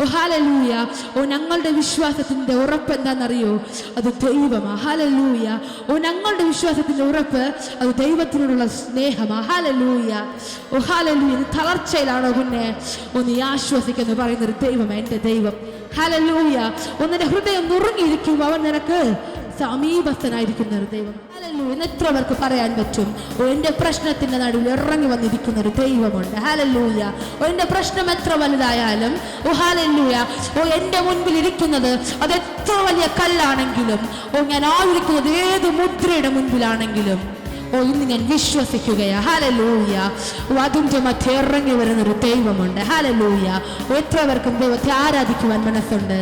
ഓ hallelujah. ഓ ഞങ്ങളുടെ വിശ്വാസത്തിന്റെ ഉറപ്പ് എന്താണെന്നറിയോ? അത് ദൈവമാണ്. ഹല്ലേലൂയ. ഓ ഞങ്ങളുടെ വിശ്വാസത്തിന്റെ ഉറപ്പ് അത് ദൈവത്തിനോടുള്ള സ്നേഹമാണ്. ഹല്ലേലൂയ. ഓ ഹല്ലേലൂയ. തളർച്ചയിലാണോ കുഞ്ഞെ? നീ ആശ്വസിക്കുന്നു പറയുന്നൊരു ദൈവമാണ് എൻ്റെ ദൈവം. ഹല്ലേലൂയ. നിന്റെ ഹൃദയം നുറുങ്ങിയിരിക്കും, അവൻ നിനക്ക് സമീപസ്ഥനായിരിക്കുന്ന ഒരു ദൈവം. ഹല്ലേലൂയ. എത്ര പേർക്ക് പറയാൻ പറ്റും എൻ്റെ പ്രശ്നത്തിന്റെ നടുവിൽ ഇറങ്ങി വന്നിരിക്കുന്ന ഒരു ദൈവമുണ്ട്? ഹല്ലേലൂയ. എൻ്റെ പ്രശ്നം എത്ര വലുതായാലും ഹല്ലേലൂയ എൻ്റെ മുൻപിൽ ഇരിക്കുന്നത് അത് എത്ര വലിയ കല്ലാണെങ്കിലും ഞാൻ ആയിരിക്കുന്നത് ഏത് മുദ്രയുടെ മുൻപിലാണെങ്കിലും ഇന്ന് ഞാൻ വിശ്വസിക്കുകയാ. ഹല്ലേലൂയ. അതിൻ്റെ മധ്യ ഇറങ്ങി വരുന്നൊരു ദൈവമുണ്ട്. ഹല്ലേലൂയ. എത്ര പേർക്കും ദൈവത്തെ ആരാധിക്കുവാൻ മനസ്സുണ്ട്?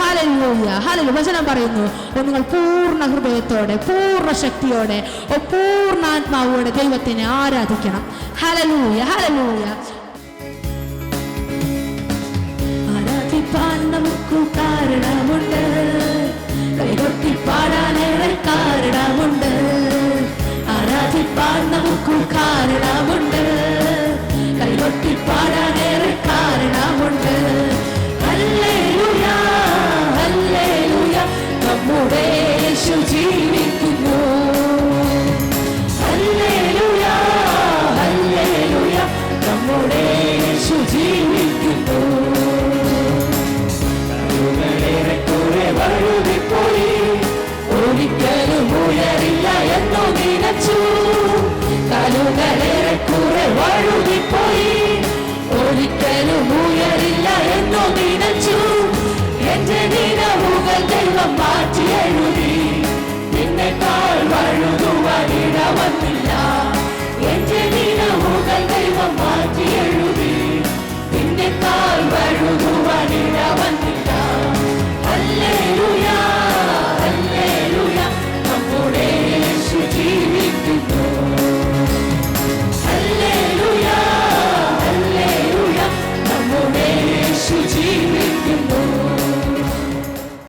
ഹല്ലേലൂയ. ഹല്ലേലൂയ. വചനം പറയുന്നു നിങ്ങൾ പൂർണ്ണ ഹൃദയത്തോടെ, പൂർണ്ണ ശക്തിയോടെ, പൂർണ്ണ ആത്മാവോടെ ദൈവത്തിനെ ആരാധിക്കണം. ഹല്ലേലൂയ. ഹല്ലേലൂയ. ആരാധിപ്പാൻ നമുക്ക് കാരണമുണ്ട്, കൈകൊട്ടി പാടാനേറെ കാരണമുണ്ട്. ആരാധിപ്പാൻ നമുക്ക് കാരണമുണ്ട്, കൈകൊട്ടി പാടാനേറെ കാരണമുണ്ട്. ഹല്ലേലൂയ, ഹല്ലേലൂയ, നമ്മുടെ യേശു ജീവിക്കുന്നു. ഹല്ലേലൂയ, ഹല്ലേലൂയ, നമ്മുടെ യേശു ജീവിക്കുന്നു. കരുണേറെക്കുറെ വഴുതിപ്പോയി, ഒരിക്കലും ഉയരില്ല എന്നു നിനച്ചു. കരുണേറെക്കുറെ വഴുതിപ്പോയി, ഒരിക്കലും ഉയരില്ല എന്നു നിനച്ചു. എന്റെ നിലവുകൾ ദൈവം മാറ്റി എഴുതി, നിന്നെക്കാൾ വഴുതുവാൻ ഇടവന്നില്ല.